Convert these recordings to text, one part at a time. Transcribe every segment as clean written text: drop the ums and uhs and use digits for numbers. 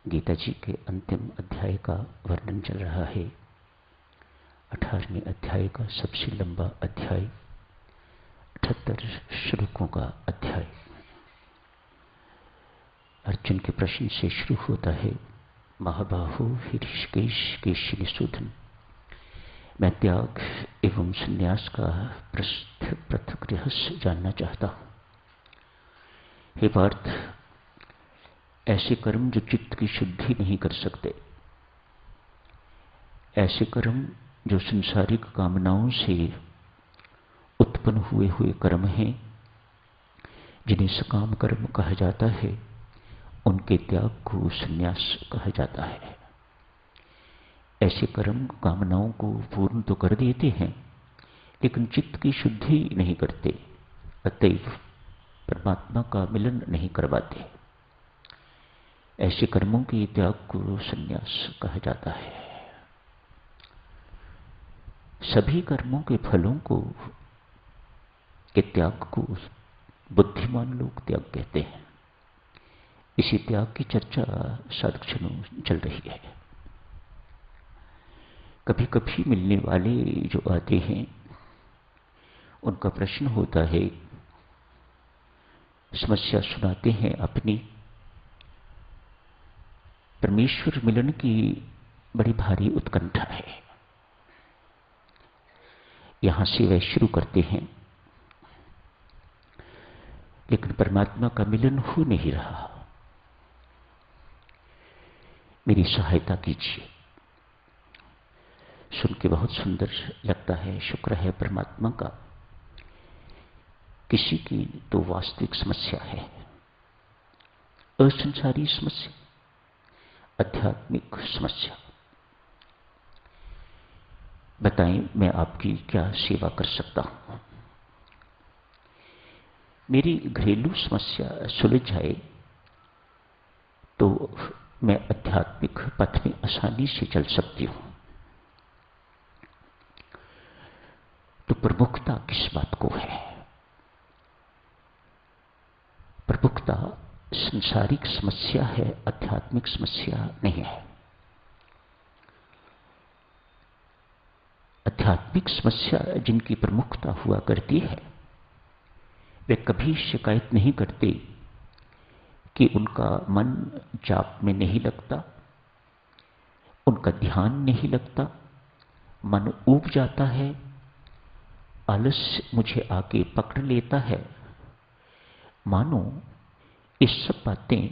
गीता जी के अंतिम अध्याय का वर्णन चल रहा है। 18वें अध्याय का सबसे लंबा अध्याय, 78 श्लोकों का अध्याय। अर्जुन के प्रश्न से शुरू होता है, महाबाहो ऋषिकेश केशिनिशूदन, मैं त्याग एवं संन्यास का पृथक रहस्य जानना चाहता हूं। हे पार्थ, ऐसे कर्म जो चित्त की शुद्धि नहीं कर सकते, ऐसे कर्म जो संसारिक कामनाओं से उत्पन्न हुए कर्म हैं, जिन्हें सकाम कर्म कहा जाता है, उनके त्याग को संन्यास कहा जाता है। ऐसे कर्म कामनाओं को पूर्ण तो कर देते हैं, लेकिन चित्त की शुद्धि नहीं करते, अतएव परमात्मा का मिलन नहीं करवाते। ऐसे कर्मों के त्याग को संन्यास कहा जाता है। सभी कर्मों के फलों को के त्याग को बुद्धिमान लोग त्याग कहते हैं। इसी त्याग की चर्चा साधुक्षणों चल रही है। कभी कभी मिलने वाले जो आते हैं, उनका प्रश्न होता है, समस्या सुनाते हैं अपनी, परमेश्वर मिलन की बड़ी भारी उत्कंठा है। यहां से वह शुरू करते हैं, लेकिन परमात्मा का मिलन हो नहीं रहा। मेरी सहायता कीजिए। सुन के बहुत सुंदर लगता है, शुक्र है परमात्मा का। किसी की तो वास्तविक समस्या है, असंसारी समस्या, आध्यात्मिक समस्या। बताएं, मैं आपकी क्या सेवा कर सकता हूं? मेरी घरेलू समस्या सुलझ जाए तो मैं आध्यात्मिक पथ में आसानी से चल सकती हूं। तो प्रमुखता किस बात को है? प्रमुखता संसारिक समस्या है, आध्यात्मिक समस्या नहीं है। आध्यात्मिक समस्या जिनकी प्रमुखता हुआ करती है, वे कभी शिकायत नहीं करते कि उनका मन जाप में नहीं लगता, उनका ध्यान नहीं लगता, मन ऊब जाता है, आलस्य मुझे आके पकड़ लेता है। मानो ये सब बातें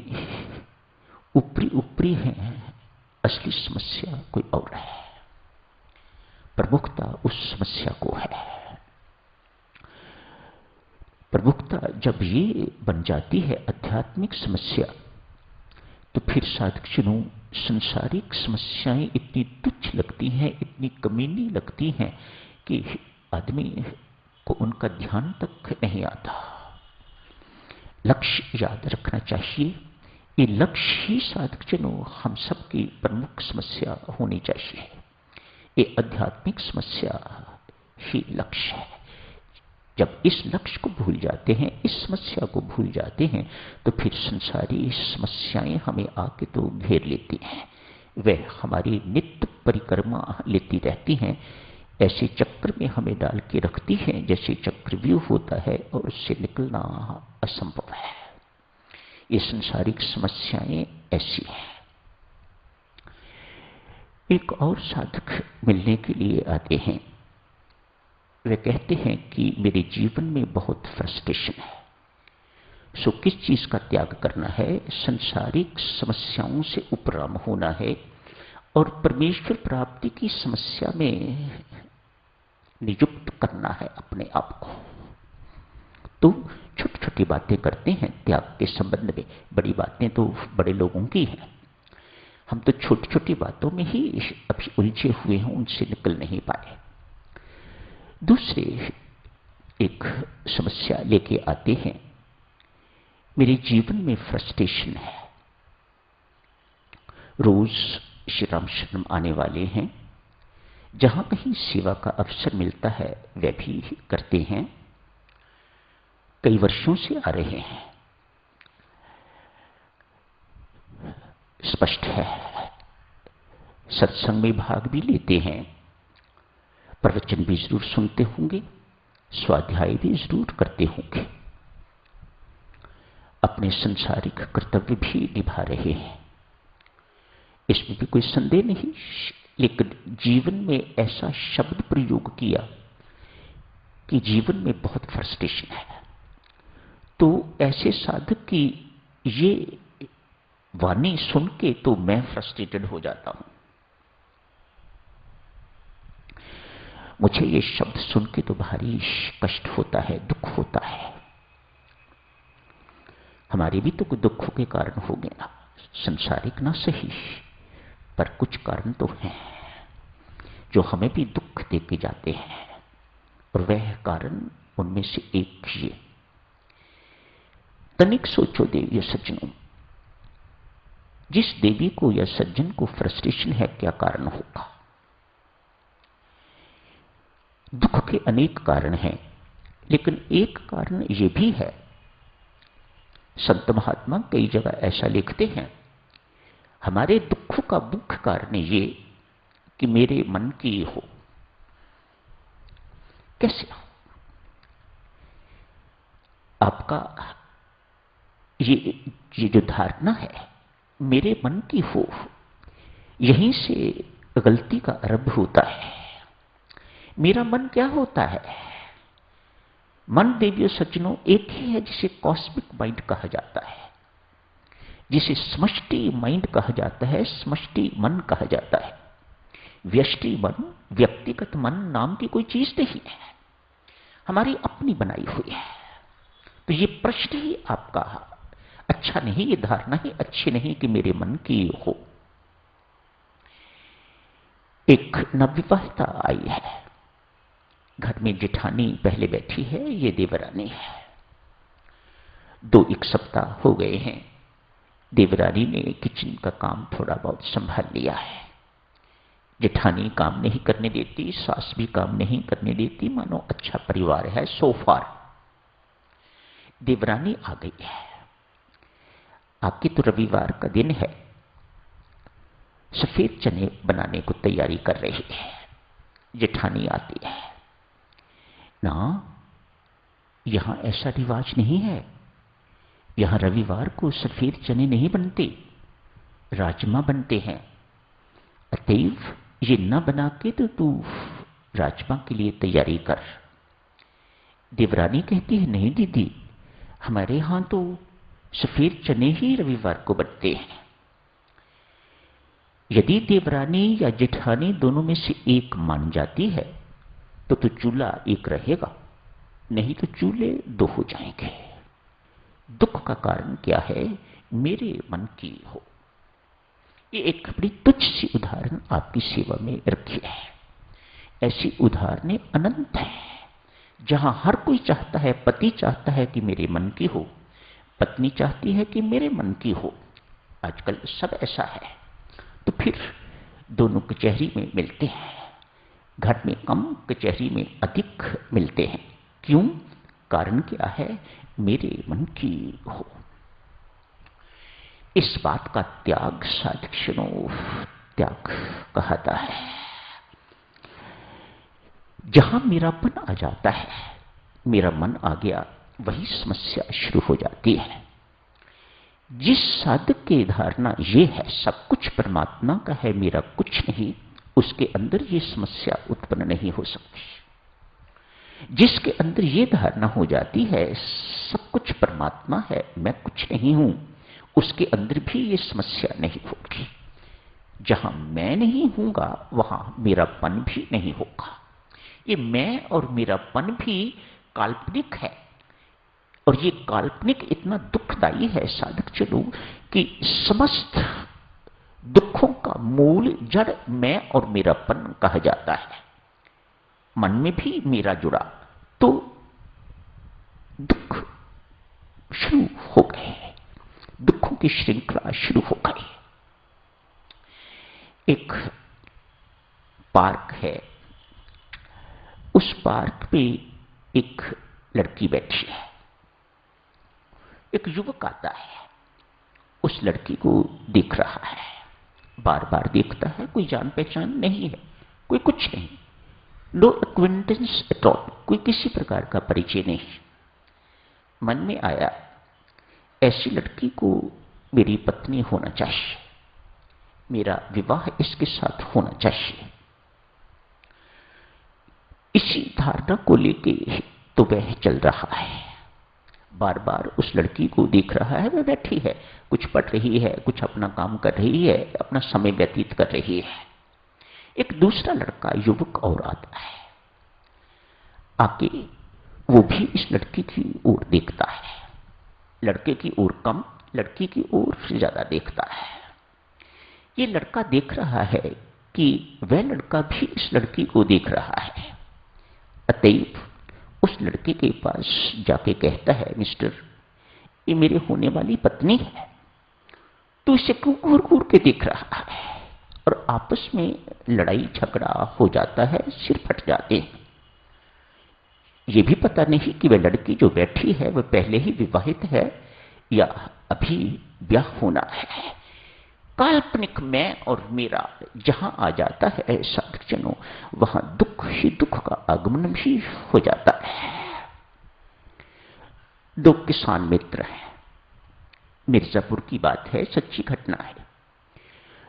ऊपरी ऊपरी हैं, असली समस्या कोई और है। प्रमुखता उस समस्या को है। प्रमुखता जब ये बन जाती है आध्यात्मिक समस्या, तो फिर साधकजनों संसारिक समस्याएं इतनी तुच्छ लगती हैं, इतनी कमीनी लगती हैं कि आदमी को उनका ध्यान तक नहीं आता। लक्ष्य याद रखना चाहिए। ये लक्ष्य ही साधकजनों हम सबकी प्रमुख समस्या होनी चाहिए। ये आध्यात्मिक समस्या ही लक्ष्य है। जब इस लक्ष्य को भूल जाते हैं, इस समस्या को भूल जाते हैं, तो फिर संसारी समस्याएं हमें आके तो घेर लेती हैं। वह हमारी नित्य परिक्रमा लेती रहती हैं, ऐसे चक्र में हमें डाल के रखती हैं जैसे चक्रव्यूह होता है और उससे निकलना असंभव है। ये संसारिक समस्याएं ऐसी हैं। एक और साधक मिलने के लिए आते हैं। वे कहते हैं कि मेरे जीवन में बहुत फ्रस्ट्रेशन है। सो किस चीज का त्याग करना है? संसारिक समस्याओं से उपराम होना है और परमेश्वर प्राप्ति की समस्या में नियुक्त करना है अपने आप को। तो छोटी छोटी बातें करते हैं त्याग के संबंध में। बड़ी बातें तो बड़े लोगों की हैं। हम तो छोटी छोटी बातों में ही अभी उलझे हुए हैं, उनसे निकल नहीं पाए। दूसरे एक समस्या लेके आते हैं। मेरे जीवन में फ्रस्ट्रेशन है। रोज श्री राम शरण आने वाले हैं। जहां कहीं सेवा का अवसर मिलता है वे भी करते हैं। कई वर्षों से आ रहे हैं। स्पष्ट है, सत्संग में भाग भी लेते हैं, प्रवचन भी जरूर सुनते होंगे, स्वाध्याय भी जरूर करते होंगे, अपने संसारिक कर्तव्य भी निभा रहे हैं, इसमें भी कोई संदेह नहीं। लेकिन जीवन में ऐसा शब्द प्रयोग किया कि जीवन में बहुत फ्रस्ट्रेशन है। तो ऐसे साधक की ये वाणी सुन के तो मैं फ्रस्ट्रेटेड हो जाता हूं। मुझे ये शब्द सुन के तो भारी कष्ट होता है, दुख होता है। हमारे भी तो कुछ दुखों के कारण हो गए ना, संसारिक ना सही, पर कुछ कारण तो हैं जो हमें भी दुख दे के जाते हैं। और वह कारण उनमें से एक ये। तनिक सोचो देवी सज्जनों, जिस देवी को या सज्जन को फ्रस्ट्रेशन है, क्या कारण होगा? दुख के अनेक कारण हैं, लेकिन एक कारण यह भी है, संत महात्मा कई जगह ऐसा लिखते हैं, हमारे दुख का मुख्य कारण ये कि मेरे मन की हो। कैसे हो? आपका ये जो धारणा है मेरे मन की हो, यहीं से गलती का आरंभ होता है। मेरा मन क्या होता है? मन देवियों सज्जनों एक ही है, जिसे कॉस्मिक माइंड कहा जाता है, जिसे समष्टि माइंड कहा जाता है, समष्टि मन कहा जाता है। व्यष्टि मन, व्यक्तिगत मन नाम की कोई चीज नहीं है, हमारी अपनी बनाई हुई है। तो ये प्रश्न ही आपका अच्छा नहीं, ये धारणा ही अच्छी नहीं कि मेरे मन की हो। एक नवविवाहिता आई है, घर में जेठानी पहले बैठी है, ये देवरानी है। 1 सप्ताह हो गए हैं, देवरानी ने किचन का काम थोड़ा बहुत संभाल लिया है। जेठानी काम नहीं करने देती, सास भी काम नहीं करने देती, मानो अच्छा परिवार है सो फार। देवरानी आ गई है, आपकी तो रविवार का दिन है, सफेद चने बनाने को तैयारी कर रही है। जेठानी आती है ना, यहां ऐसा रिवाज नहीं है यहां रविवार को सफेद चने नहीं बनते, राजमा बनते हैं। अतएव ये न बना के तो तू राजमा के लिए तैयारी कर। देवरानी कहती है, नहीं दीदी, हमारे यहां तो सफेद चने ही रविवार को बनते हैं। यदि देवरानी या जेठानी दोनों में से एक मान जाती है तो चूल्हा एक रहेगा, नहीं तो चूल्हे दो हो जाएंगे। दुख का कारण क्या है? मेरे मन की हो। ये एक बड़ी तुच्छ सी उदाहरण आपकी सेवा में रखी है। ऐसी उदाहरणें अनंत है, जहां हर कोई चाहता है, पति चाहता है कि मेरे मन की हो, पत्नी चाहती है कि मेरे मन की हो। आजकल सब ऐसा है। तो फिर दोनों कचहरी में मिलते हैं, घर में कम, कचहरी में अधिक मिलते हैं। क्यों? कारण क्या है? मेरे मन की हो। इस बात का त्याग साधक्षणों त्याग कहता है। जहां मेरापन आ जाता है, मेरा मन आ गया, वही समस्या शुरू हो जाती है। जिस साधक की धारणा ये है सब कुछ परमात्मा का है, मेरा कुछ नहीं, उसके अंदर ये समस्या उत्पन्न नहीं हो सकती। जिसके अंदर ये धारणा हो जाती है सब कुछ परमात्मा है, मैं कुछ नहीं हूं, उसके अंदर भी ये समस्या नहीं होगी। जहां मैं नहीं हूंगा वहां मेरापन भी नहीं होगा। ये मैं और मेरापन भी काल्पनिक है, और ये काल्पनिक इतना दुखदायी है साधक चलो कि समस्त दुखों का मूल जड़ मैं और मेरापन कहा जाता है। मन में भी मेरा जुड़ा तो दुख शुरू हो गए, दुखों की श्रृंखला शुरू हो गई। एक पार्क है, उस पार्क पे एक लड़की बैठी है। एक युवक आता है, उस लड़की को देख रहा है, बार बार देखता है। कोई जान पहचान नहीं है, कोई कुछ नहीं, नो एक्विंटेंस एट ऑल, कोई किसी प्रकार का परिचय नहीं। मन में आया, ऐसी लड़की को मेरी पत्नी होना चाहिए, मेरा विवाह इसके साथ होना चाहिए। इसी धारणा को लेके तो वह चल रहा है, बार बार उस लड़की को देख रहा है। वह बैठी है, कुछ पढ़ रही है, कुछ अपना काम कर रही है, अपना समय व्यतीत कर रही है। एक दूसरा लड़का युवक और आता है, आके वो भी इस लड़की की ओर देखता है। लड़के की ओर कम, लड़की की ओर ज्यादा देखता है। ये लड़का देख रहा है कि वह लड़का भी इस लड़की को देख रहा है। अतएव उस लड़के के पास जाके कहता है, मिस्टर, ये मेरे होने वाली पत्नी है, तो इसे क्यों घूर घूर के देख रहा है? और आपस में लड़ाई झगड़ा हो जाता है, सिर फट जाते हैं। ये भी पता नहीं कि वह लड़की जो बैठी है वह पहले ही विवाहित है या अभी ब्याह होना है। काल्पनिक मैं और मेरा जहां आ जाता है साधकजनों, वहां दुख ही दुख का आगमन भी हो जाता है। दो किसान मित्र हैं, मिर्जापुर की बात है, सच्ची घटना है।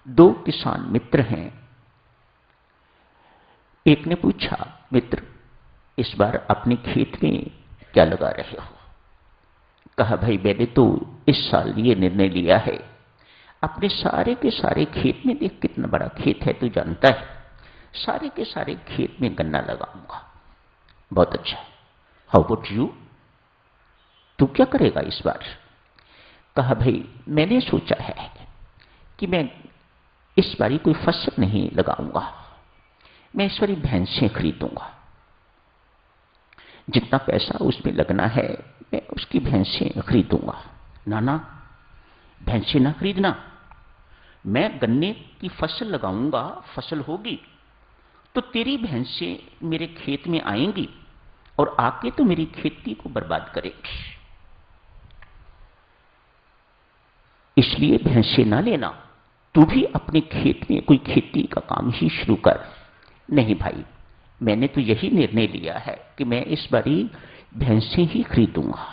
दो किसान मित्र हैं। एक ने पूछा, मित्र, इस बार अपने खेत में क्या लगा रहे हो? कहा, भाई मैंने तो इस साल ये निर्णय लिया है, अपने सारे के सारे खेत में, देख कितना बड़ा खेत है तू जानता है, सारे के सारे खेत में गन्ना लगाऊंगा। बहुत अच्छा, हाउ अबाउट यू, तू क्या करेगा इस बार? कहा, भाई मैंने सोचा है कि मैं इस बारी कोई फसल नहीं लगाऊंगा, मैं इस बारी भैंसें खरीदूंगा। जितना पैसा उसमें लगना है मैं उसकी भैंसें खरीदूंगा। नाना, भैंसें ना खरीदना, मैं गन्ने की फसल लगाऊंगा, फसल होगी तो तेरी भैंसें मेरे खेत में आएंगी और आके तो मेरी खेती को बर्बाद करेंगी, इसलिए भैंसें ना लेना, तू भी अपने खेत में कोई खेती का काम ही शुरू कर। नहीं भाई, मैंने तो यही निर्णय लिया है कि मैं इस बारी भैंसें ही खरीदूंगा।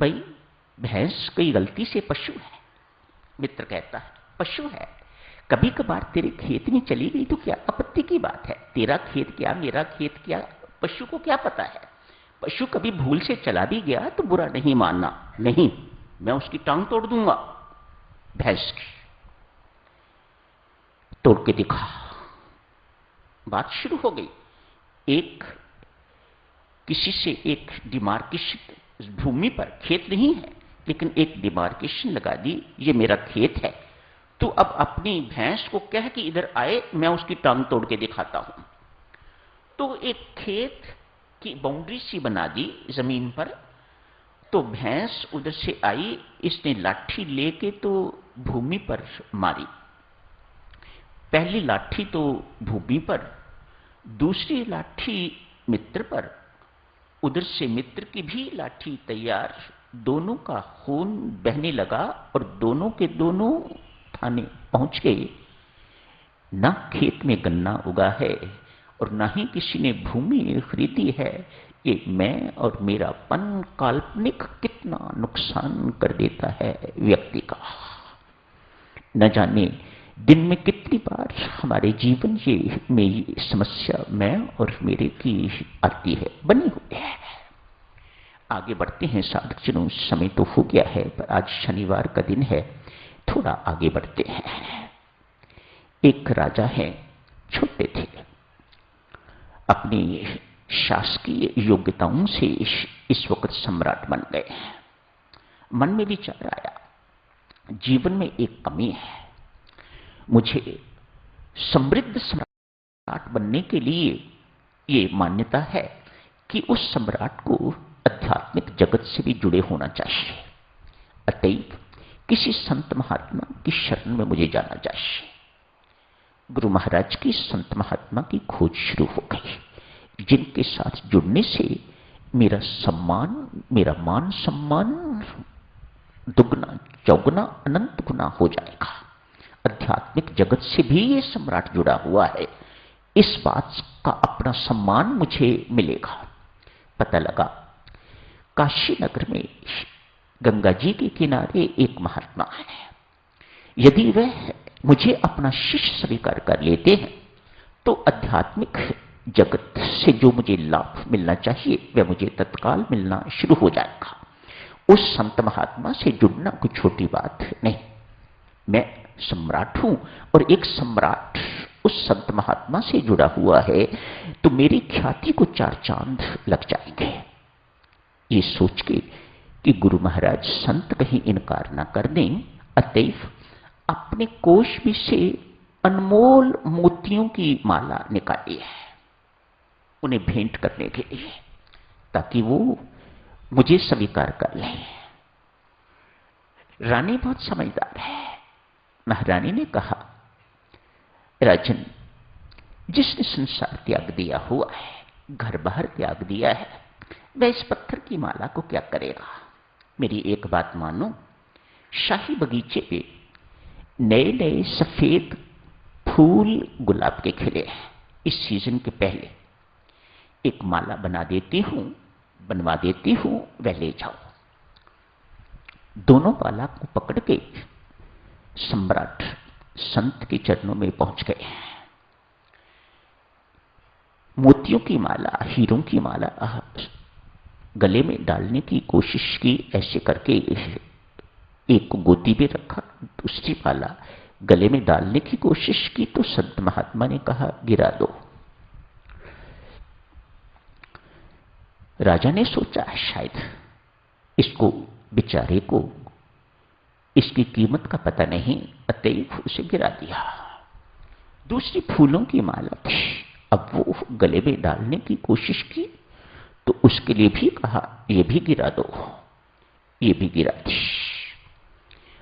भाई भैंस कोई गलती से पशु है? मित्र कहता है पशु है, कभी कभार तेरे खेत में चली गई तो क्या आपत्ति की बात है? तेरा खेत क्या, मेरा खेत क्या, पशु को क्या पता है? पशु कभी भूल से चला भी गया तो बुरा नहीं मानना, नहीं, मैं उसकी टांग तोड़ दूंगा। भैंस की तोड़ के दिखा। बात शुरू हो गई। एक किसी से एक डिमार्केशन, भूमि पर खेत नहीं है लेकिन एक डिमार्केशन लगा दी, ये मेरा खेत है, तो अब अपनी भैंस को कह कि इधर आए, मैं उसकी टांग तोड़ के दिखाता हूं। तो एक खेत की बाउंड्री सी बना दी जमीन पर, तो भैंस उधर से आई, इसने लाठी लेके तो भूमि पर मारी। पहली लाठी तो भूमि पर, दूसरी लाठी मित्र पर, उधर से मित्र की भी लाठी तैयार, दोनों का खून बहने लगा और दोनों के दोनों थाने पहुंच गए। ना खेत में गन्ना उगा है और ना ही किसी ने भूमि खरीदी है। ये मैं और मेरापन काल्पनिक कितना नुकसान कर देता है व्यक्ति का। न जाने दिन में कितनी बार हमारे जीवन में ये समस्या मैं और मेरे की आती है, बनी हुई है। आगे बढ़ते हैं साधकजनों, समय तो हो गया है पर आज शनिवार का दिन है, थोड़ा आगे बढ़ते हैं। एक राजा है, छोटे थे, अपनी शासकीय योग्यताओं से इस वक्त सम्राट बन गए। मन में विचार आया, जीवन में एक कमी है, मुझे समृद्ध सम्राट बनने के लिए ये मान्यता है कि उस सम्राट को आध्यात्मिक जगत से भी जुड़े होना चाहिए। अतएव किसी संत महात्मा की शरण में मुझे जाना चाहिए। गुरु महाराज की संत महात्मा की खोज शुरू हो गई, जिनके साथ जुड़ने से मेरा सम्मान, मेरा मान सम्मान दुगना चौगुना अनंत गुना हो जाएगा। आध्यात्मिक जगत से भी ये सम्राट जुड़ा हुआ है, इस बात का अपना सम्मान मुझे मिलेगा। पता लगा काशी नगर में गंगा जी के किनारे एक महात्मा है, यदि वह मुझे अपना शिष्य स्वीकार कर लेते हैं तो आध्यात्मिक जगत से जो मुझे लाभ मिलना चाहिए वह मुझे तत्काल मिलना शुरू हो जाएगा। उस संत महात्मा से जुड़ना कोई छोटी बात नहीं। मैं सम्राट हूं और एक सम्राट उस संत महात्मा से जुड़ा हुआ है तो मेरी ख्याति को चार चांद लग जाएंगे। ये सोच के कि गुरु महाराज संत कहीं इनकार ना कर दें, अतएव अपने कोष में से अनमोल मोतियों की माला निकाली है उन्हें भेंट करने के लिए, ताकि वो मुझे स्वीकार कर लें। रानी बहुत समझदार है। महारानी ने कहा, राजन, जिसने संसार त्याग दिया हुआ है, घर बाहर त्याग दिया है, वह इस पत्थर की माला को क्या करेगा? मेरी एक बात मानो, शाही बगीचे पे नए नए सफेद फूल गुलाब के खिले हैं। इस सीजन के पहले एक माला बनवा देती हूं, वह ले जाओ। दोनों माला को पकड़ के सम्राट संत के चरणों में पहुंच गए। मोतियों की माला, हीरों की माला गले में डालने की कोशिश की, ऐसे करके एक को गोदी में रखा, दूसरी माला गले में डालने की कोशिश की तो संत महात्मा ने कहा, गिरा दो। राजा ने सोचा शायद इसको बेचारे को इसकी कीमत का पता नहीं, अतएव उसे गिरा दिया। दूसरी फूलों की माला थी, अब वो गले में डालने की कोशिश की तो उसके लिए भी कहा, ये भी गिरा दो। ये भी गिरा दी।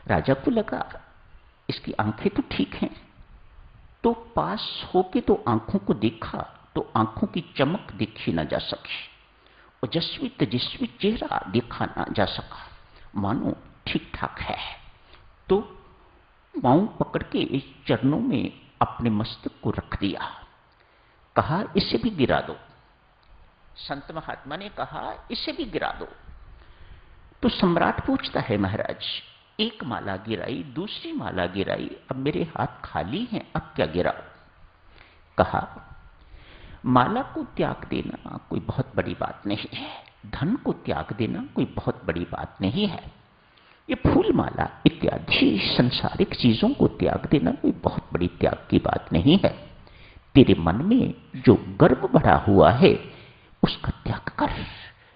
राजा को लगा इसकी आंखें तो ठीक हैं, तो पास होके तो आंखों को देखा तो आंखों की चमक देखी ना जा सकी, ओजस्वी तेजस्वी चेहरा देखा ना जा सका, मानो ठीक ठाक है। तो पांव पकड़ के इस चरणों में अपने मस्तक को रख दिया, कहा इसे भी गिरा दो। संत महात्मा ने कहा इसे भी गिरा दो। तो तो सम्राट पूछता है, महाराज एक माला गिराई, दूसरी माला गिराई, अब मेरे हाथ खाली हैं, अब क्या गिराओ? कहा, माला को त्याग देना कोई बहुत बड़ी बात नहीं है, धन को त्याग देना कोई बहुत बड़ी बात नहीं है, ये फूल माला इत्यादि संसारिक चीजों को त्याग देना कोई बहुत बड़ी त्याग की बात नहीं है। तेरे मन में जो गर्व भरा हुआ है उसका त्याग कर।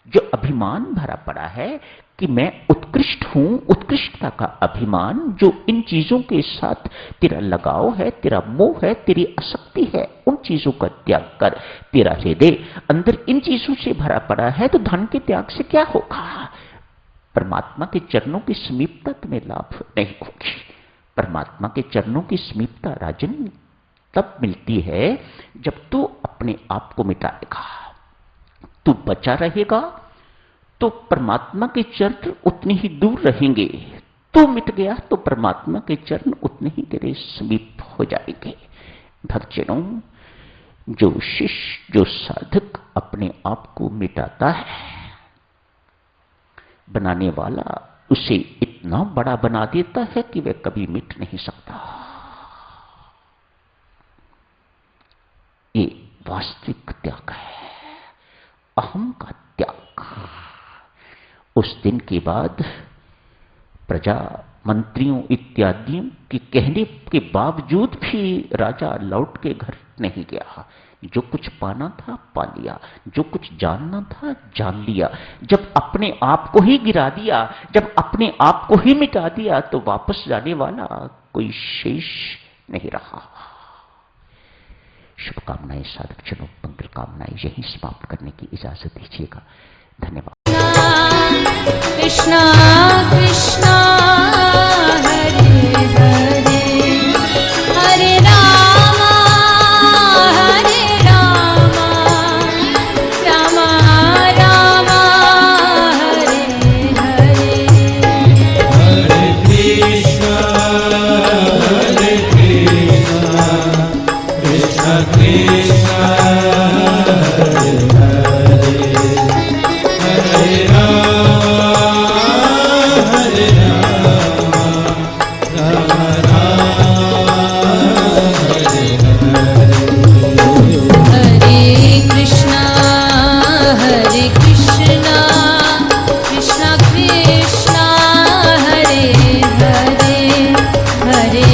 जो अभिमान भरा पड़ा है कि मैं उत्कृष्ट हूं, उत्कृष्टता का अभिमान, जो इन चीजों के साथ तेरा लगाव है, तेरा मोह है, तेरी आसक्ति है, उन चीजों का त्याग कर। तेरा हृदय अंदर इन चीजों से भरा पड़ा है तो धन के त्याग से क्या होगा? परमात्मा के चरणों की समीपता तुम्हें लाभ नहीं होगी। परमात्मा के चरणों की समीपता राजन तब मिलती है जब तू अपने आप को मिटाएगा। तू बचा रहेगा तो परमात्मा के चरण उतने ही दूर रहेंगे, तू मिट गया तो परमात्मा के चरण उतने ही तेरे समीप हो जाएंगे। भक्तजनों, जो शिष्य, जो साधक अपने आप को मिटाता है, बनाने वाला उसे इतना बड़ा बना देता है कि वह कभी मिट नहीं सकता। ये वास्तविक त्याग है, अहम का त्याग। उस दिन के बाद प्रजा, मंत्रियों इत्यादियों के कहने के बावजूद भी राजा लौट के घर नहीं गया। जो कुछ पाना था पा लिया, जो कुछ जानना था जान लिया। जब अपने आप को ही गिरा दिया, जब अपने आप को ही मिटा दिया, तो वापस जाने वाला कोई शेष नहीं रहा। शुभकामनाएं साधक जनों, मंगल कामनाएं यहीं समाप्त करने की इजाजत दीजिएगा। धन्यवाद। कृष्णा कृष्णा हरे हरे, हरे रामा रामा रामा हरे हरे। हरे कृष्णा कृष्णा कृष्णा हरे हरे, हरे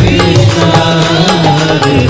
Krishna Hare